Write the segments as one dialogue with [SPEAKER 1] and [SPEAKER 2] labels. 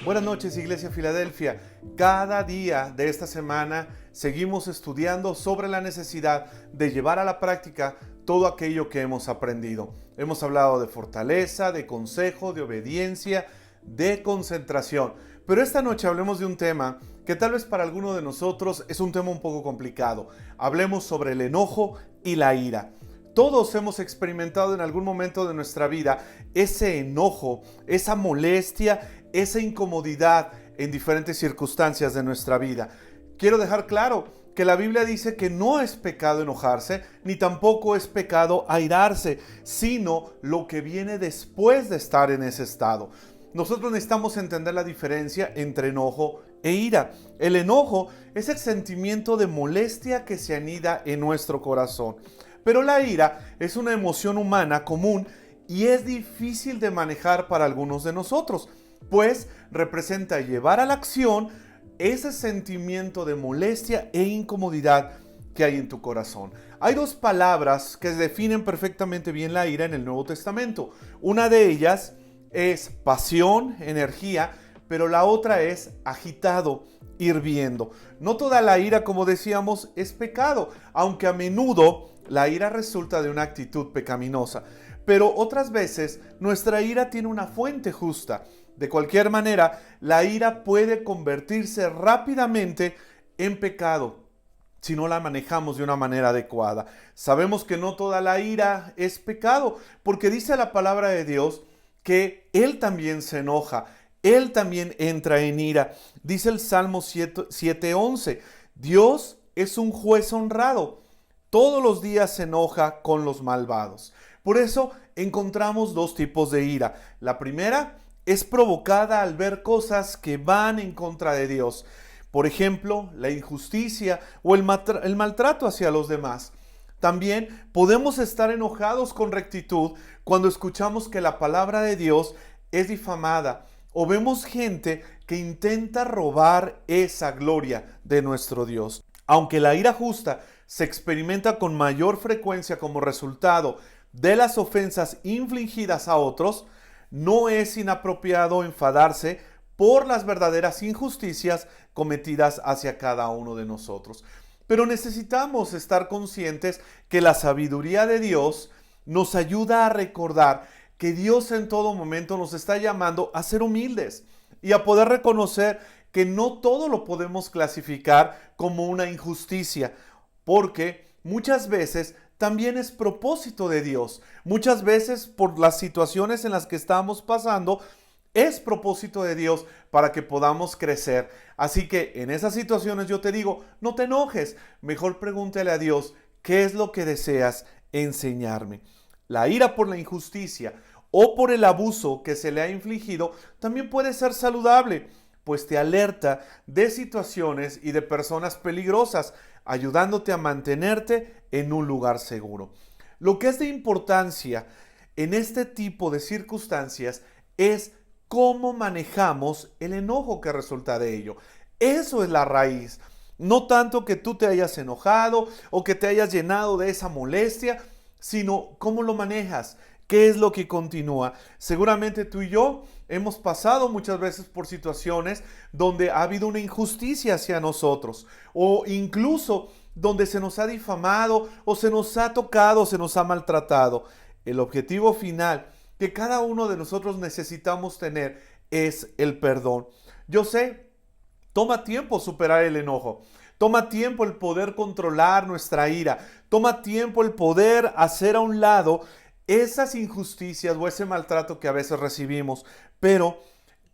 [SPEAKER 1] Buenas noches, Iglesia Filadelfia. Cada día de esta semana seguimos estudiando sobre la necesidad de llevar a la práctica todo aquello que hemos aprendido. Hemos hablado de fortaleza, de consejo, de obediencia, de concentración. Pero esta noche hablemos de un tema que tal vez para alguno de nosotros es un tema un poco complicado. Hablemos sobre el enojo y la ira. Todos hemos experimentado en algún momento de nuestra vida ese enojo, esa molestia, esa incomodidad en diferentes circunstancias de nuestra vida. Quiero dejar claro que la Biblia dice que no es pecado enojarse, ni tampoco es pecado airarse, sino lo que viene después de estar en ese estado. Nosotros necesitamos entender la diferencia entre enojo e ira. El enojo es el sentimiento de molestia que se anida en nuestro corazón. Pero la ira es una emoción humana común y es difícil de manejar para algunos de nosotros, pues representa llevar a la acción ese sentimiento de molestia e incomodidad que hay en tu corazón. Hay dos palabras que definen perfectamente bien la ira en el Nuevo Testamento. Una de ellas es pasión, energía, pero la otra es agitado, hirviendo. No toda la ira, como decíamos, es pecado, aunque a menudo la ira resulta de una actitud pecaminosa. Pero otras veces nuestra ira tiene una fuente justa. De cualquier manera, la ira puede convertirse rápidamente en pecado si no la manejamos de una manera adecuada. Sabemos que no toda la ira es pecado, porque dice la palabra de Dios que Él también se enoja, Él también entra en ira. Dice el Salmo 7:11, Dios es un juez honrado, todos los días se enoja con los malvados. Por eso encontramos dos tipos de ira. La primera es provocada al ver cosas que van en contra de Dios. Por ejemplo, la injusticia o el maltrato hacia los demás. También podemos estar enojados con rectitud cuando escuchamos que la palabra de Dios es difamada o vemos gente que intenta robar esa gloria de nuestro Dios. Aunque la ira justa se experimenta con mayor frecuencia como resultado de las ofensas infligidas a otros, no es inapropiado enfadarse por las verdaderas injusticias cometidas hacia cada uno de nosotros. Pero necesitamos estar conscientes que la sabiduría de Dios nos ayuda a recordar que Dios en todo momento nos está llamando a ser humildes y a poder reconocer que no todo lo podemos clasificar como una injusticia, porque muchas veces también es propósito de Dios. Muchas veces por las situaciones en las que estamos pasando, es propósito de Dios para que podamos crecer. Así que en esas situaciones yo te digo, no te enojes. Mejor pregúntale a Dios, ¿qué es lo que deseas enseñarme? La ira por la injusticia o por el abuso que se le ha infligido también puede ser saludable, pues te alerta de situaciones y de personas peligrosas, ayudándote a mantenerte en un lugar seguro. Lo que es de importancia en este tipo de circunstancias es cómo manejamos el enojo que resulta de ello. Eso es la raíz. No tanto que tú te hayas enojado o que te hayas llenado de esa molestia, sino cómo lo manejas. ¿Qué es lo que continúa? Seguramente tú y yo hemos pasado muchas veces por situaciones donde ha habido una injusticia hacia nosotros o incluso donde se nos ha difamado o se nos ha tocado, se nos ha maltratado. El objetivo final que cada uno de nosotros necesitamos tener es el perdón. Yo sé, toma tiempo superar el enojo. Toma tiempo el poder controlar nuestra ira. Toma tiempo el poder hacer a un lado esas injusticias o ese maltrato que a veces recibimos. Pero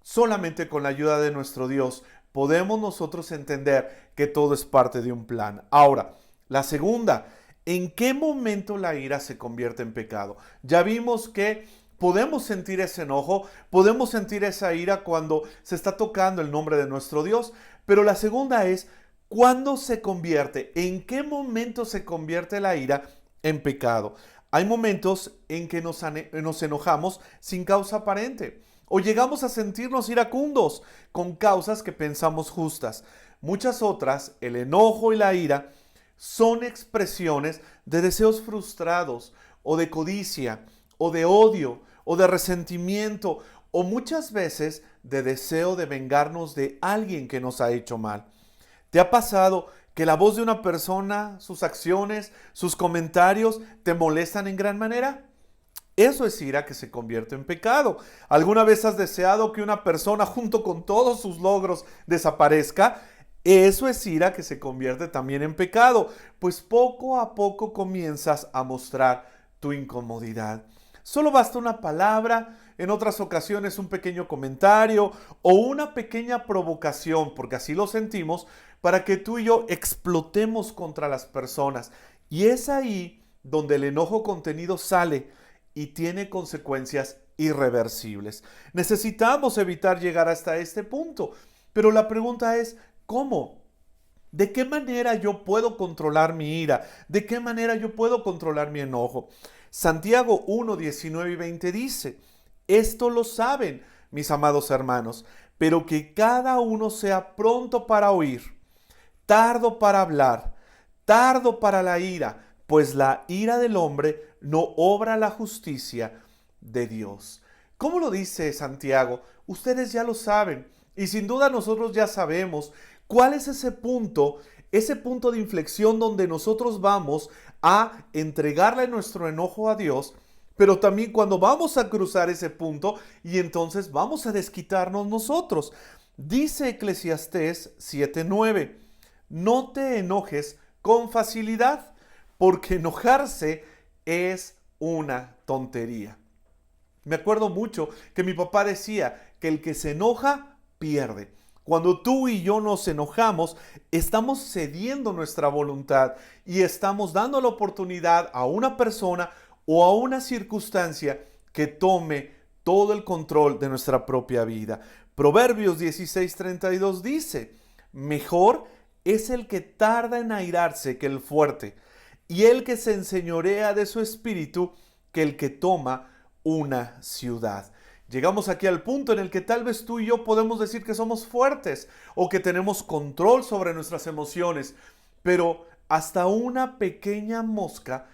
[SPEAKER 1] solamente con la ayuda de nuestro Dios podemos nosotros entender que todo es parte de un plan. Ahora, la segunda, ¿en qué momento la ira se convierte en pecado? Ya vimos que podemos sentir ese enojo, podemos sentir esa ira cuando se está tocando el nombre de nuestro Dios, pero la segunda es, ¿cuándo se convierte? ¿En qué momento se convierte la ira en pecado? Hay momentos en que nos enojamos sin causa aparente o llegamos a sentirnos iracundos con causas que pensamos justas. Muchas otras, el enojo y la ira, son expresiones de deseos frustrados o de codicia o de odio o de resentimiento o muchas veces de deseo de vengarnos de alguien que nos ha hecho mal. ¿Te ha pasado que la voz de una persona, sus acciones, sus comentarios te molestan en gran manera? Eso es ira que se convierte en pecado. ¿Alguna vez has deseado que una persona junto con todos sus logros desaparezca? Eso es ira que se convierte también en pecado, pues poco a poco comienzas a mostrar tu incomodidad. Solo basta una palabra, en otras ocasiones un pequeño comentario o una pequeña provocación, porque así lo sentimos, para que tú y yo explotemos contra las personas. Y es ahí donde el enojo contenido sale y tiene consecuencias irreversibles. Necesitamos evitar llegar hasta este punto, pero la pregunta es, ¿cómo? ¿De qué manera yo puedo controlar mi ira? ¿De qué manera yo puedo controlar mi enojo? Santiago 1, 19 y 20 dice, esto lo saben, mis amados hermanos, pero que cada uno sea pronto para oír, tardo para hablar, tardo para la ira, pues la ira del hombre no obra la justicia de Dios. ¿Cómo lo dice Santiago? Ustedes ya lo saben y sin duda nosotros ya sabemos cuál es ese punto de inflexión donde nosotros vamos a entregarle nuestro enojo a Dios, pero también cuando vamos a cruzar ese punto y entonces vamos a desquitarnos nosotros. Dice Eclesiastés 7:9, no te enojes con facilidad, porque enojarse es una tontería. Me acuerdo mucho que mi papá decía que el que se enoja pierde. Cuando tú y yo nos enojamos, estamos cediendo nuestra voluntad y estamos dando la oportunidad a una persona o a una circunstancia que tome todo el control de nuestra propia vida. Proverbios 16:32 dice, mejor es el que tarda en airarse que el fuerte, y el que se enseñorea de su espíritu que el que toma una ciudad. Llegamos aquí al punto en el que tal vez tú y yo podemos decir que somos fuertes o que tenemos control sobre nuestras emociones, pero hasta una pequeña mosca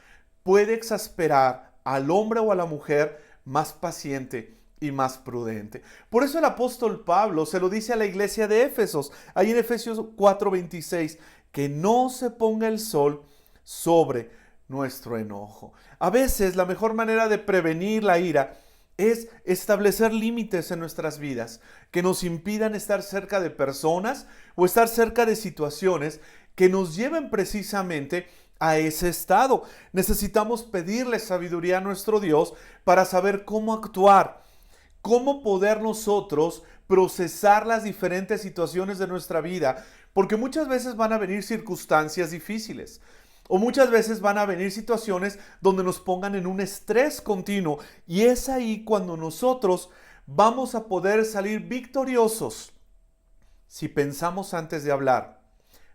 [SPEAKER 1] puede exasperar al hombre o a la mujer más paciente y más prudente. Por eso el apóstol Pablo se lo dice a la iglesia de Éfesos, ahí en Efesios 4:26, que no se ponga el sol sobre nuestro enojo. A veces la mejor manera de prevenir la ira es establecer límites en nuestras vidas que nos impidan estar cerca de personas o estar cerca de situaciones que nos lleven precisamente a ese estado. Necesitamos pedirle sabiduría a nuestro Dios para saber cómo actuar, cómo poder nosotros procesar las diferentes situaciones de nuestra vida, porque muchas veces van a venir circunstancias difíciles. O muchas veces van a venir situaciones donde nos pongan en un estrés continuo. Y es ahí cuando nosotros vamos a poder salir victoriosos si pensamos antes de hablar,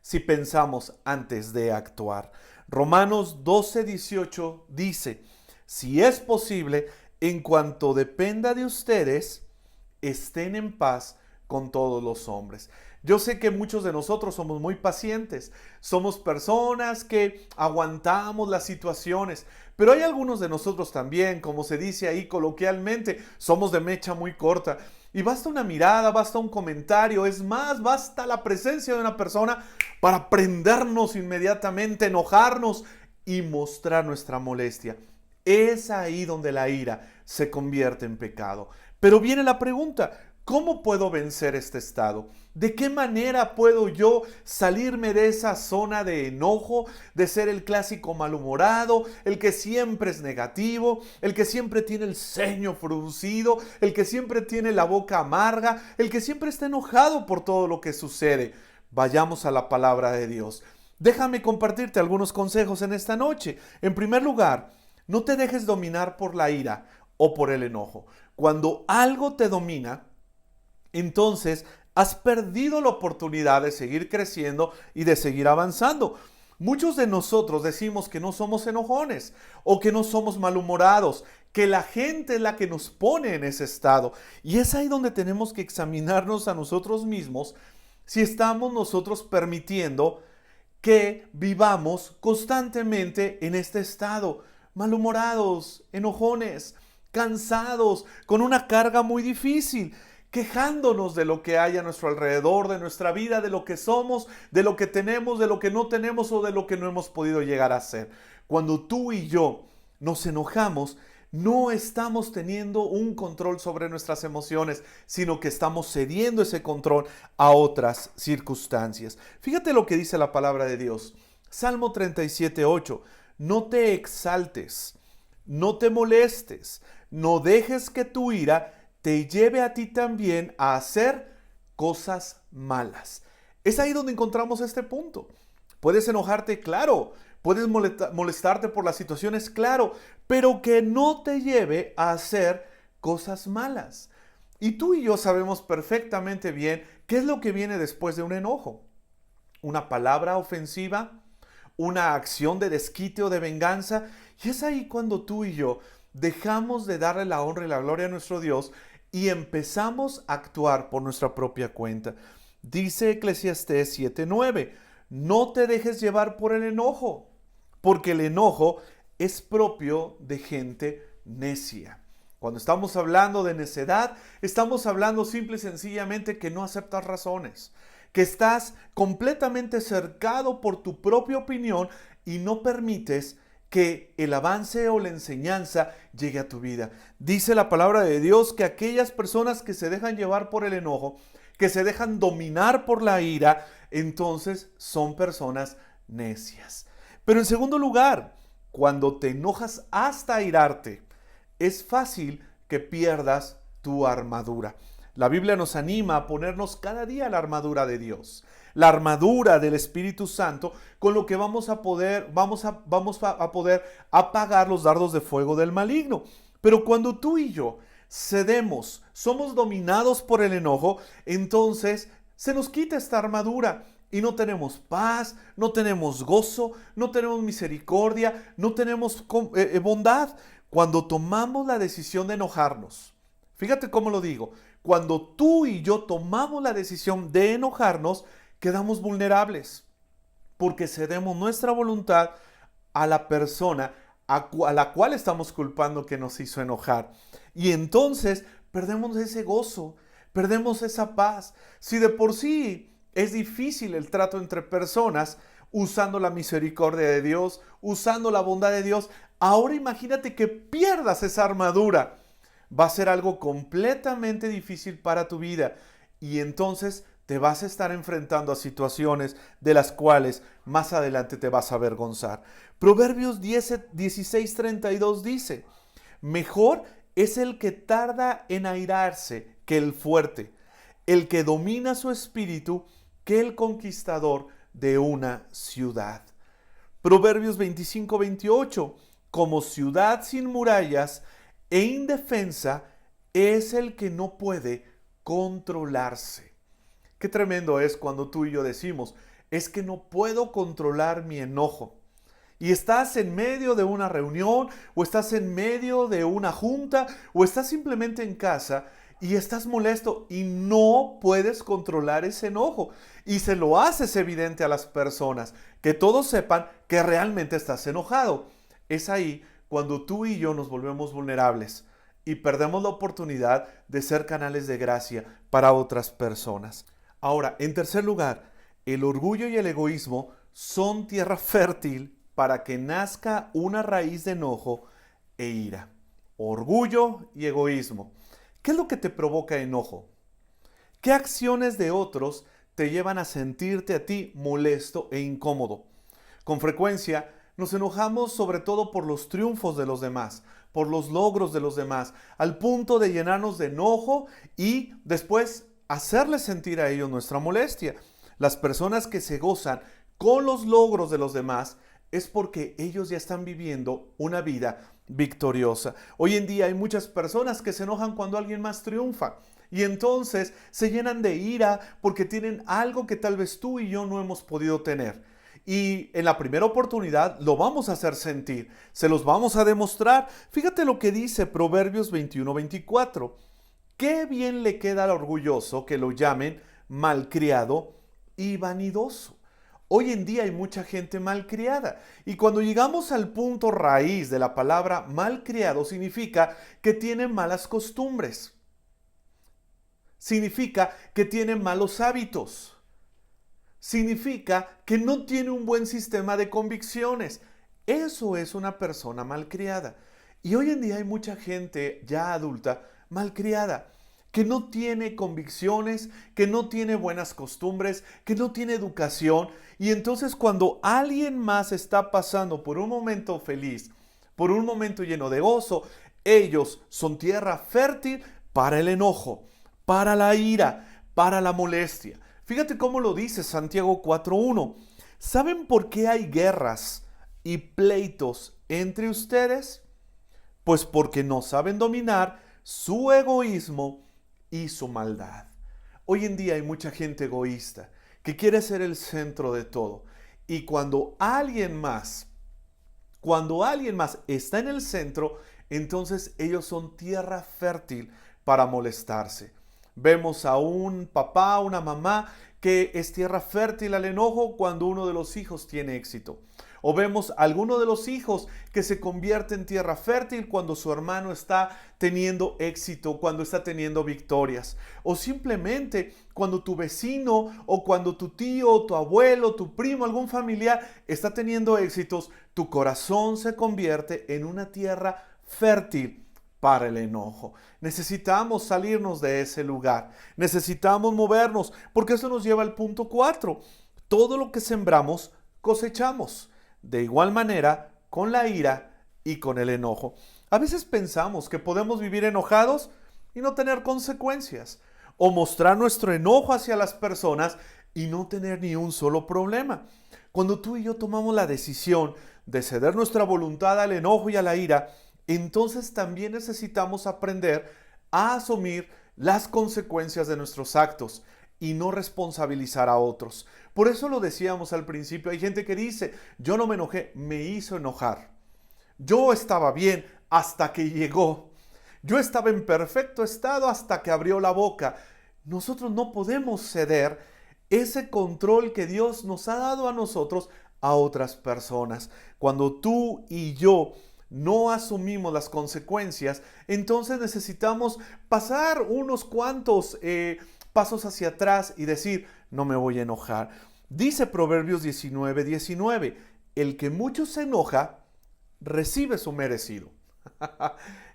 [SPEAKER 1] si pensamos antes de actuar. Romanos 12:18 dice, si es posible, en cuanto dependa de ustedes, estén en paz con todos los hombres. Yo sé que muchos de nosotros somos muy pacientes, somos personas que aguantamos las situaciones, pero hay algunos de nosotros también, como se dice ahí coloquialmente, somos de mecha muy corta. Y basta una mirada, basta un comentario, es más, basta la presencia de una persona para prendernos inmediatamente, enojarnos y mostrar nuestra molestia. Es ahí donde la ira se convierte en pecado. Pero viene la pregunta, ¿cómo puedo vencer este estado? ¿De qué manera puedo yo salirme de esa zona de enojo, de ser el clásico malhumorado, el que siempre es negativo, el que siempre tiene el ceño fruncido, el que siempre tiene la boca amarga, el que siempre está enojado por todo lo que sucede? Vayamos a la palabra de Dios. Déjame compartirte algunos consejos en esta noche. En primer lugar, no te dejes dominar por la ira o por el enojo. Cuando algo te domina, entonces has perdido la oportunidad de seguir creciendo y de seguir avanzando. Muchos de nosotros decimos que no somos enojones o que no somos malhumorados, que la gente es la que nos pone en ese estado. Y es ahí donde tenemos que examinarnos a nosotros mismos si estamos nosotros permitiendo que vivamos constantemente en este estado, malhumorados, enojones. cansados, con una carga muy difícil, quejándonos de lo que hay a nuestro alrededor, de nuestra vida, de lo que somos, de lo que tenemos, de lo que no tenemos o de lo que no hemos podido llegar a ser. Cuando tú y yo nos enojamos, no estamos teniendo un control sobre nuestras emociones, sino que estamos cediendo ese control a otras circunstancias. Fíjate lo que dice la palabra de Dios. Salmo 37:8. No te exaltes, no te molestes, no dejes que tu ira te lleve a ti también a hacer cosas malas. Es ahí donde encontramos este punto. Puedes enojarte, claro. Puedes molestarte por las situaciones, claro, pero que no te lleve a hacer cosas malas. Y tú y yo sabemos perfectamente bien qué es lo que viene después de un enojo. Una palabra ofensiva, una acción de desquite o de venganza. Y es ahí cuando tú y yo dejamos de darle la honra y la gloria a nuestro Dios y empezamos a actuar por nuestra propia cuenta. Dice Eclesiastés 7:9, no te dejes llevar por el enojo, porque el enojo es propio de gente necia. Cuando estamos hablando de necedad, estamos hablando simple y sencillamente que no aceptas razones, que estás completamente cercado por tu propia opinión y no permites que el avance o la enseñanza llegue a tu vida. Dice la palabra de Dios que aquellas personas que se dejan llevar por el enojo, que se dejan dominar por la ira, entonces son personas necias. Pero en segundo lugar, cuando te enojas hasta airarte, es fácil que pierdas tu armadura. La Biblia nos anima a ponernos cada día la armadura de Dios, la armadura del Espíritu Santo, con lo que vamos a poder apagar los dardos de fuego del maligno. Pero cuando tú y yo cedemos, somos dominados por el enojo, entonces se nos quita esta armadura. Y no tenemos paz, no tenemos gozo, no tenemos misericordia, no tenemos bondad. Cuando tomamos la decisión de enojarnos, fíjate cómo lo digo, cuando tú y yo tomamos la decisión de enojarnos, quedamos vulnerables, porque cedemos nuestra voluntad a la persona a la cual estamos culpando que nos hizo enojar. Y entonces perdemos ese gozo, perdemos esa paz. Si de por sí es difícil el trato entre personas, usando la misericordia de Dios, usando la bondad de Dios, ahora imagínate que pierdas esa armadura. Va a ser algo completamente difícil para tu vida y entonces te vas a estar enfrentando a situaciones de las cuales más adelante te vas a avergonzar. Proverbios 16:32 dice, mejor es el que tarda en airarse que el fuerte, el que domina su espíritu que el conquistador de una ciudad. Proverbios 25:28, como ciudad sin murallas e indefensa es el que no puede controlarse. Qué tremendo es cuando tú y yo decimos, es que no puedo controlar mi enojo. Y estás en medio de una reunión, o estás en medio de una junta, o estás simplemente en casa y estás molesto y no puedes controlar ese enojo. Y se lo haces evidente a las personas, que todos sepan que realmente estás enojado. Es ahí cuando tú y yo nos volvemos vulnerables y perdemos la oportunidad de ser canales de gracia para otras personas. Ahora, en tercer lugar, el orgullo y el egoísmo son tierra fértil para que nazca una raíz de enojo e ira. Orgullo y egoísmo. ¿Qué es lo que te provoca enojo? ¿Qué acciones de otros te llevan a sentirte a ti molesto e incómodo? Con frecuencia nos enojamos sobre todo por los triunfos de los demás, por los logros de los demás, al punto de llenarnos de enojo y después hacerles sentir a ellos nuestra molestia. Las personas que se gozan con los logros de los demás es porque ellos ya están viviendo una vida victoriosa. Hoy en día hay muchas personas que se enojan cuando alguien más triunfa y entonces se llenan de ira porque tienen algo que tal vez tú y yo no hemos podido tener. Y en la primera oportunidad lo vamos a hacer sentir, se los vamos a demostrar. Fíjate lo que dice Proverbios 21:24. Qué bien le queda al orgulloso que lo llamen malcriado y vanidoso. Hoy en día hay mucha gente malcriada y cuando llegamos al punto raíz de la palabra malcriado significa que tiene malas costumbres, significa que tiene malos hábitos, significa que no tiene un buen sistema de convicciones. Eso es una persona malcriada. Y hoy en día hay mucha gente ya adulta malcriada, que no tiene convicciones, que no tiene buenas costumbres, que no tiene educación. Y entonces cuando alguien más está pasando por un momento feliz, por un momento lleno de gozo, ellos son tierra fértil para el enojo, para la ira, para la molestia. Fíjate cómo lo dice Santiago 4:1. ¿Saben por qué hay guerras y pleitos entre ustedes? Pues porque no saben dominar su egoísmo y su maldad. Hoy en día hay mucha gente egoísta que quiere ser el centro de todo. Y cuando alguien más está en el centro, entonces ellos son tierra fértil para molestarse. Vemos a un papá, una mamá que es tierra fértil al enojo cuando uno de los hijos tiene éxito. O vemos a alguno de los hijos que se convierte en tierra fértil cuando su hermano está teniendo éxito, cuando está teniendo victorias. O simplemente cuando tu vecino o cuando tu tío, tu abuelo, tu primo, algún familiar está teniendo éxitos, tu corazón se convierte en una tierra fértil para el enojo. Necesitamos salirnos de ese lugar. Necesitamos movernos porque eso nos lleva al punto 4. Todo lo que sembramos, cosechamos. De igual manera, con la ira y con el enojo. A veces pensamos que podemos vivir enojados y no tener consecuencias, o mostrar nuestro enojo hacia las personas y no tener ni un solo problema. Cuando tú y yo tomamos la decisión de ceder nuestra voluntad al enojo y a la ira, entonces también necesitamos aprender a asumir las consecuencias de nuestros actos y no responsabilizar a otros. Por eso lo decíamos al principio, hay gente que dice, yo no me enojé, me hizo enojar. Yo estaba bien hasta que llegó. Yo estaba en perfecto estado hasta que abrió la boca. Nosotros no podemos ceder ese control que Dios nos ha dado a nosotros a otras personas. Cuando tú y yo no asumimos las consecuencias, entonces necesitamos pasar unos cuantos pasos hacia atrás y decir, no me voy a enojar. Dice Proverbios 19:19, el que mucho se enoja, recibe su merecido.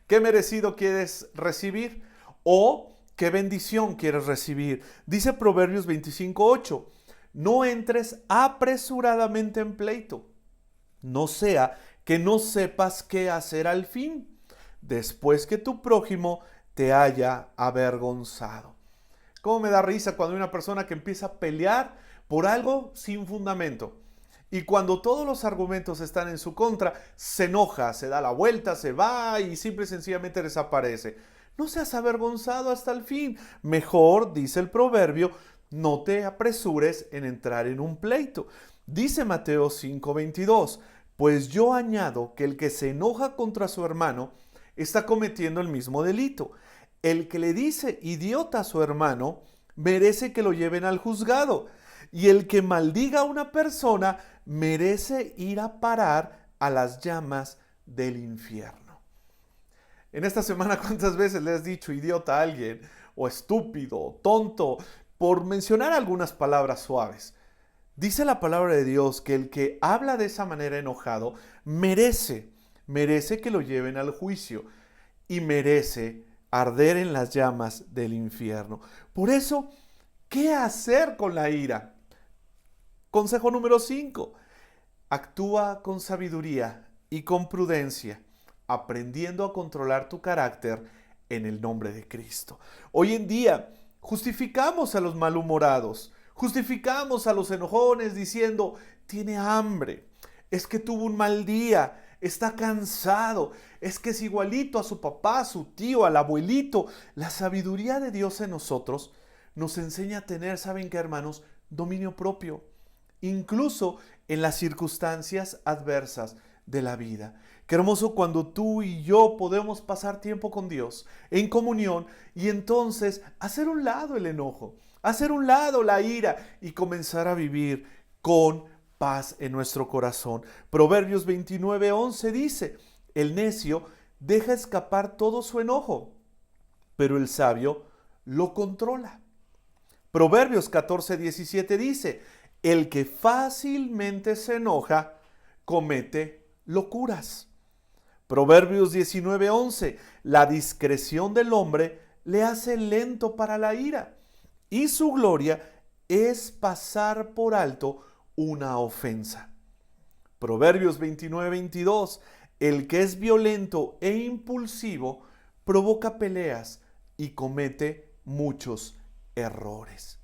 [SPEAKER 1] ¿Qué merecido quieres recibir? ¿O qué bendición quieres recibir? Dice Proverbios 25:8, no entres apresuradamente en pleito, no sea que no sepas qué hacer al fin, después que tu prójimo te haya avergonzado. ¿Cómo me da risa cuando hay una persona que empieza a pelear por algo sin fundamento? Y cuando todos los argumentos están en su contra, se enoja, se da la vuelta, se va y simple y sencillamente desaparece. No seas avergonzado hasta el fin. Mejor, dice el proverbio, no te apresures en entrar en un pleito. Dice Mateo 5:22, pues yo añado que el que se enoja contra su hermano está cometiendo el mismo delito. El que le dice idiota a su hermano merece que lo lleven al juzgado. Y el que maldiga a una persona merece ir a parar a las llamas del infierno. En esta semana, ¿cuántas veces le has dicho idiota a alguien? O estúpido, o tonto, por mencionar algunas palabras suaves. Dice la palabra de Dios que el que habla de esa manera enojado merece que lo lleven al juicio y merece arder en las llamas del infierno. Por eso, ¿qué hacer con la ira? Consejo número 5. Actúa con sabiduría y con prudencia, aprendiendo a controlar tu carácter en el nombre de Cristo. Hoy en día justificamos a los malhumorados, justificamos a los enojones diciendo, tiene hambre, es que tuvo un mal día, está cansado, es que es igualito a su papá, a su tío, al abuelito. La sabiduría de Dios en nosotros nos enseña a tener, ¿saben qué, hermanos? Dominio propio, incluso en las circunstancias adversas de la vida. Qué hermoso cuando tú y yo podemos pasar tiempo con Dios en comunión y entonces hacer un lado el enojo, hacer un lado la ira y comenzar a vivir con paz en nuestro corazón. Proverbios 29:11 dice, el necio deja escapar todo su enojo, pero el sabio lo controla. Proverbios 14:17 dice, el que fácilmente se enoja comete locuras. Proverbios 19:11, la discreción del hombre le hace lento para la ira, y su gloria es pasar por alto una ofensa. Proverbios 29:22, el que es violento e impulsivo provoca peleas y comete muchos errores.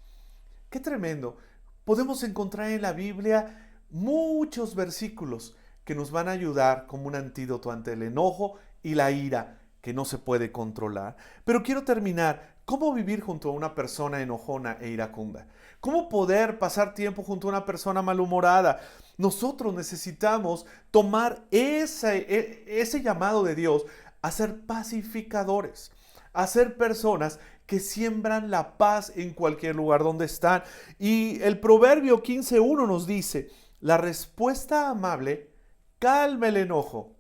[SPEAKER 1] ¡Qué tremendo! Podemos encontrar en la Biblia muchos versículos que nos van a ayudar como un antídoto ante el enojo y la ira que no se puede controlar. Pero quiero terminar. ¿Cómo vivir junto a una persona enojona e iracunda? ¿Cómo poder pasar tiempo junto a una persona malhumorada? Nosotros necesitamos tomar ese llamado de Dios a ser pacificadores, a ser personas que siembran la paz en cualquier lugar donde están. Y el Proverbio 15:1 nos dice, la respuesta amable calma el enojo,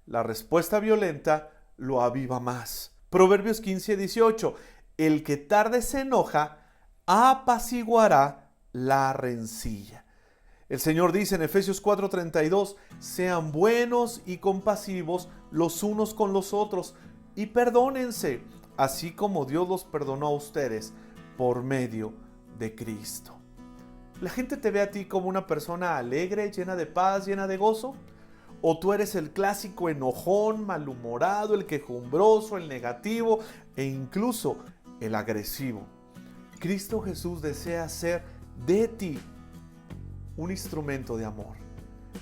[SPEAKER 1] la respuesta violenta lo aviva más. Proverbios 15:18, el que tarde se enoja, apaciguará la rencilla. El Señor dice en Efesios 4:32, sean buenos y compasivos los unos con los otros y perdónense, así como Dios los perdonó a ustedes por medio de Cristo. ¿La gente te ve a ti como una persona alegre, llena de paz, llena de gozo? ¿O tú eres el clásico enojón, malhumorado, el quejumbroso, el negativo e incluso el agresivo? Cristo Jesús desea hacer de ti un instrumento de amor.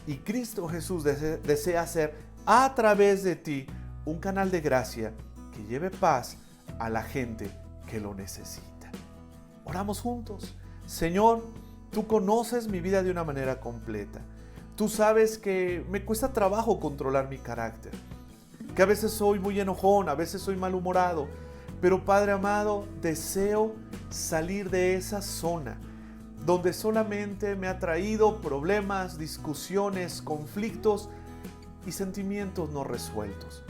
[SPEAKER 1] Y Cristo Jesús desea hacer a través de ti un canal de gracia que lleve paz a la gente que lo necesita. Oramos juntos. Señor, tú conoces mi vida de una manera completa. Tú sabes que me cuesta trabajo controlar mi carácter, que a veces soy muy enojón, a veces soy malhumorado, pero Padre amado, deseo salir de esa zona donde solamente me ha traído problemas, discusiones, conflictos y sentimientos no resueltos.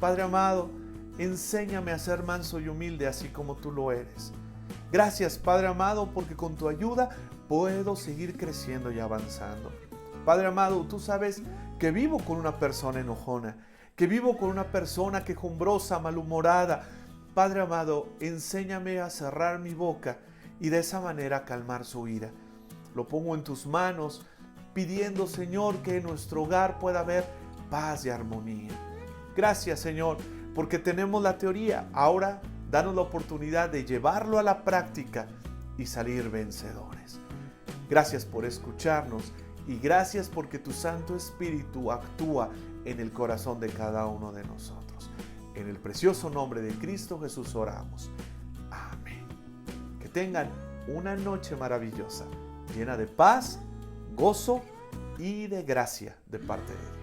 [SPEAKER 1] Padre amado, enséñame a ser manso y humilde así como tú lo eres. Gracias, Padre amado, porque con tu ayuda puedo seguir creciendo y avanzando. Padre amado, tú sabes que vivo con una persona enojona, que vivo con una persona quejumbrosa, malhumorada. Padre amado, enséñame a cerrar mi boca y de esa manera calmar su ira. Lo pongo en tus manos, pidiendo, Señor, que en nuestro hogar pueda haber paz y armonía. Gracias, Señor, porque tenemos la teoría. Ahora, danos la oportunidad de llevarlo a la práctica y salir vencedores. Gracias por escucharnos y gracias porque tu Santo Espíritu actúa en el corazón de cada uno de nosotros. En el precioso nombre de Cristo Jesús oramos. Amén. Que tengan una noche maravillosa, llena de paz, gozo y de gracia de parte de Dios.